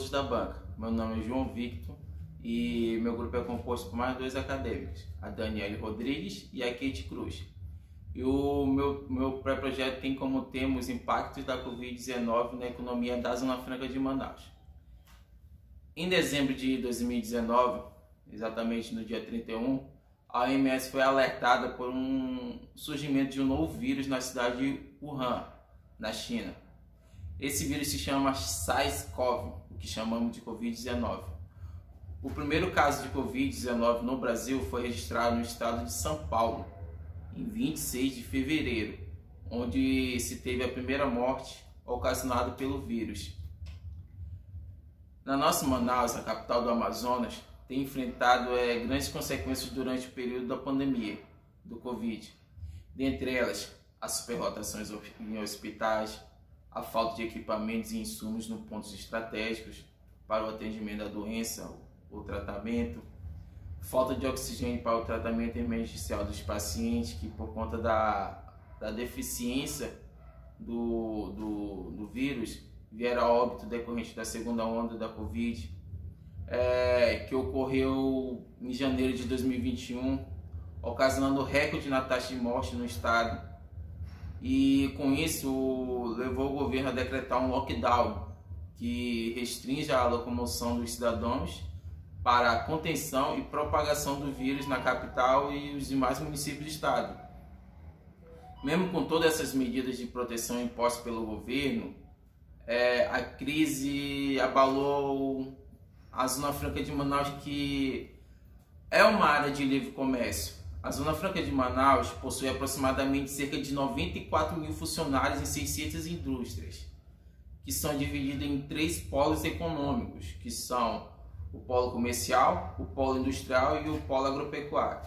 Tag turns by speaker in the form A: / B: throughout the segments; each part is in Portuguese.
A: todos da banca. Meu nome é João Victor e meu grupo é composto por mais 2 acadêmicos, a Daniele Rodrigues e a Kate Cruz. E o meu pré-projeto tem como tema os impactos da Covid-19 na economia da Zona Franca de Manaus. Em dezembro de 2019, exatamente no dia 31, a OMS foi alertada por um surgimento de um novo vírus na cidade de Wuhan, na China. Esse vírus se chama SARS-CoV, o que chamamos de Covid-19. O primeiro caso de Covid-19 no Brasil foi registrado no estado de São Paulo, em 26 de fevereiro, onde se teve a primeira morte ocasionada pelo vírus. Na nossa Manaus, a capital do Amazonas, tem enfrentado grandes consequências durante o período da pandemia do Covid. Dentre elas, as superlotações em hospitais, a falta de equipamentos e insumos nos pontos estratégicos para o atendimento da doença, o tratamento, falta de oxigênio para o tratamento emergencial dos pacientes, que por conta da deficiência do vírus, vieram a óbito decorrente da segunda onda da Covid, que ocorreu em janeiro de 2021, ocasionando recorde na taxa de morte no estado. E com isso levou o governo a decretar um lockdown que restringe a locomoção dos cidadãos para a contenção e propagação do vírus na capital e os demais municípios do estado. Mesmo com todas essas medidas de proteção impostas pelo governo, a crise abalou a Zona Franca de Manaus, que é uma área de livre comércio. A Zona Franca de Manaus possui aproximadamente cerca de 94 mil funcionários em 600 indústrias, que são divididas em 3 polos econômicos, que são o polo comercial, o polo industrial e o polo agropecuário.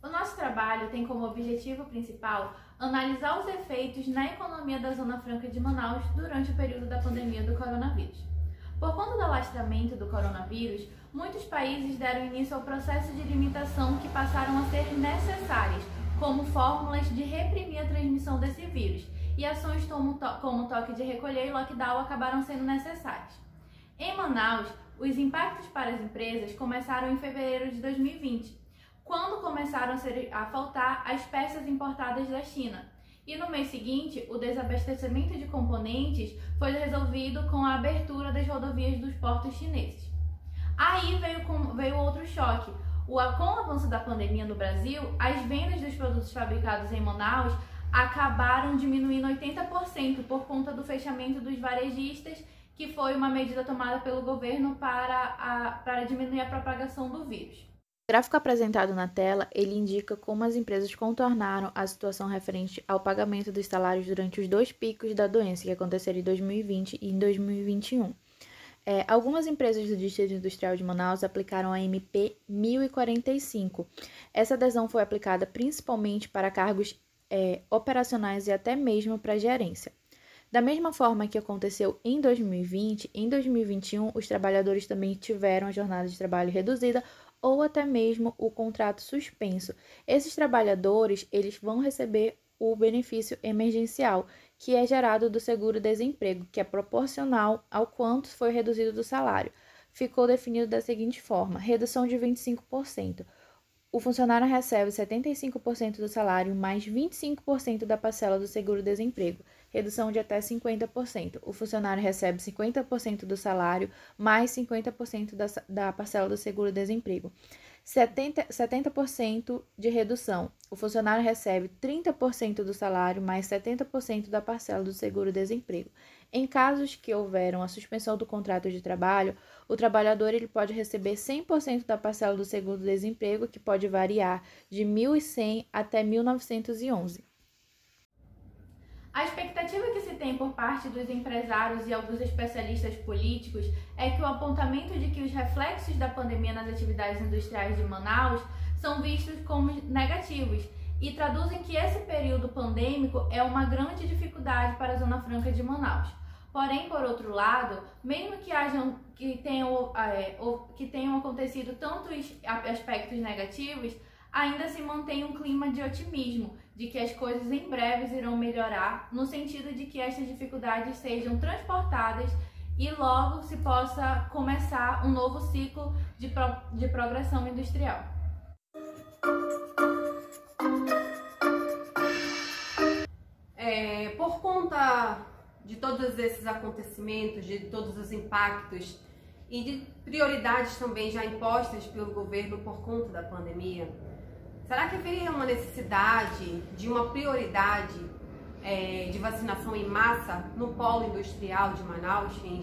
B: O nosso trabalho tem como objetivo principal analisar os efeitos na economia da Zona Franca de Manaus durante o período da pandemia do coronavírus. Por conta do alastramento do coronavírus, muitos países deram início ao processo de limitação que passaram a ser necessárias, como fórmulas de reprimir a transmissão desse vírus, e ações como toque de recolher e lockdown acabaram sendo necessárias. Em Manaus, os impactos para as empresas começaram em fevereiro de 2020, quando começaram a faltar as peças importadas da China. E no mês seguinte, o desabastecimento de componentes foi resolvido com a abertura das rodovias dos portos chineses. Aí veio outro choque. Com o avanço da pandemia no Brasil, as vendas dos produtos fabricados em Manaus acabaram diminuindo 80% por conta do fechamento dos varejistas, que foi uma medida tomada pelo governo para diminuir a propagação do vírus.
C: O gráfico apresentado na tela, ele indica como as empresas contornaram a situação referente ao pagamento dos salários durante os 2 picos da doença, que aconteceram em 2020 e em 2021. Algumas empresas do Distrito Industrial de Manaus aplicaram a MP 1045. Essa adesão foi aplicada principalmente para cargos operacionais e até mesmo para gerência. Da mesma forma que aconteceu em 2020, em 2021 os trabalhadores também tiveram a jornada de trabalho reduzida ou até mesmo o contrato suspenso. Esses trabalhadores, eles vão receber o benefício emergencial, que é gerado do seguro-desemprego, que é proporcional ao quanto foi reduzido do salário. Ficou definido da seguinte forma: redução de 25%. O funcionário recebe 75% do salário mais 25% da parcela do seguro-desemprego, redução de até 50%. O funcionário recebe 50% do salário mais 50% da parcela do seguro-desemprego. 70% de redução. O funcionário recebe 30% do salário mais 70% da parcela do seguro-desemprego. Em casos que houveram a suspensão do contrato de trabalho, o trabalhador ele pode receber 100% da parcela do seguro-desemprego, que pode variar de R$ 1.100 até R$ 1.911.
B: A expectativa que se tem por parte dos empresários e alguns especialistas políticos é que o apontamento de que os reflexos da pandemia nas atividades industriais de Manaus são vistos como negativos e traduzem que esse período pandêmico é uma grande dificuldade para a Zona Franca de Manaus. Porém, por outro lado, mesmo que tenham acontecido tantos aspectos negativos, ainda se mantém um clima de otimismo, de que as coisas em breve irão melhorar, no sentido de que estas dificuldades sejam transportadas e logo se possa começar um novo ciclo de progressão industrial.
D: Por conta de todos esses acontecimentos, de todos os impactos e de prioridades também já impostas pelo governo por conta da pandemia, será que haveria uma necessidade de uma prioridade de vacinação em massa no polo industrial de Manaus, em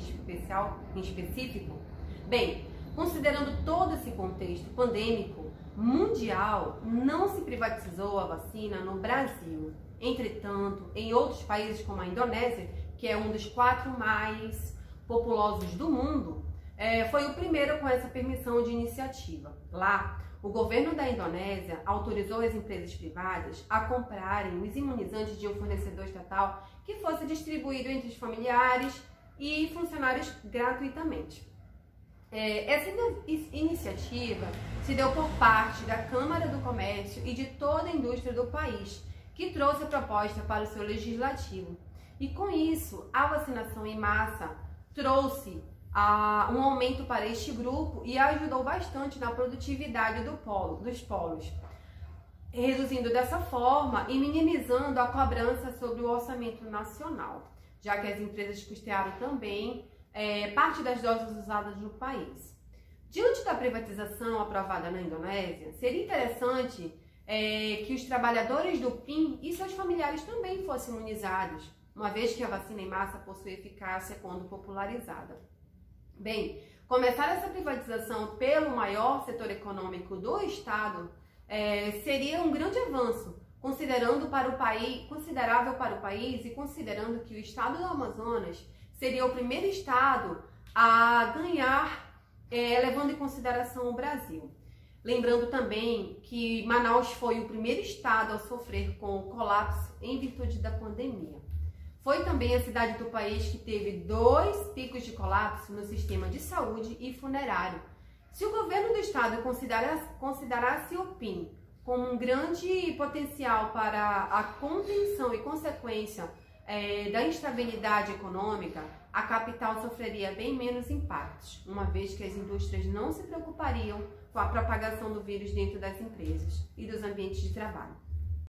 D: específico? Bem, considerando todo esse contexto pandêmico mundial, não se privatizou a vacina no Brasil. Entretanto, em outros países como a Indonésia, que é um dos 4 mais populosos do mundo, foi o primeiro com essa permissão de iniciativa. Lá, o governo da Indonésia autorizou as empresas privadas a comprarem os imunizantes de um fornecedor estatal que fosse distribuído entre os familiares e funcionários gratuitamente. Essa iniciativa se deu por parte da Câmara do Comércio e de toda a indústria do país, que trouxe a proposta para o seu legislativo. E com isso, a vacinação em massa trouxe um aumento para este grupo e ajudou bastante na produtividade dos polos, reduzindo dessa forma e minimizando a cobrança sobre o orçamento nacional, já que as empresas custearam também parte das doses usadas no país. Diante da privatização aprovada na Indonésia, seria interessante que os trabalhadores do PIN e seus familiares também fossem imunizados, uma vez que a vacina em massa possui eficácia quando popularizada. Bem, começar essa privatização pelo maior setor econômico do Estado seria um grande avanço, considerável para o país e considerando que o Estado do Amazonas seria o primeiro Estado a ganhar, levando em consideração o Brasil. Lembrando também que Manaus foi o primeiro estado a sofrer com o colapso em virtude da pandemia. Foi também a cidade do país que teve 2 picos de colapso no sistema de saúde e funerário. Se o governo do estado considerasse o PIN como um grande potencial para a contenção e consequência da instabilidade econômica, a capital sofreria bem menos impactos, uma vez que as indústrias não se preocupariam com a propagação do vírus dentro das empresas e dos ambientes de trabalho.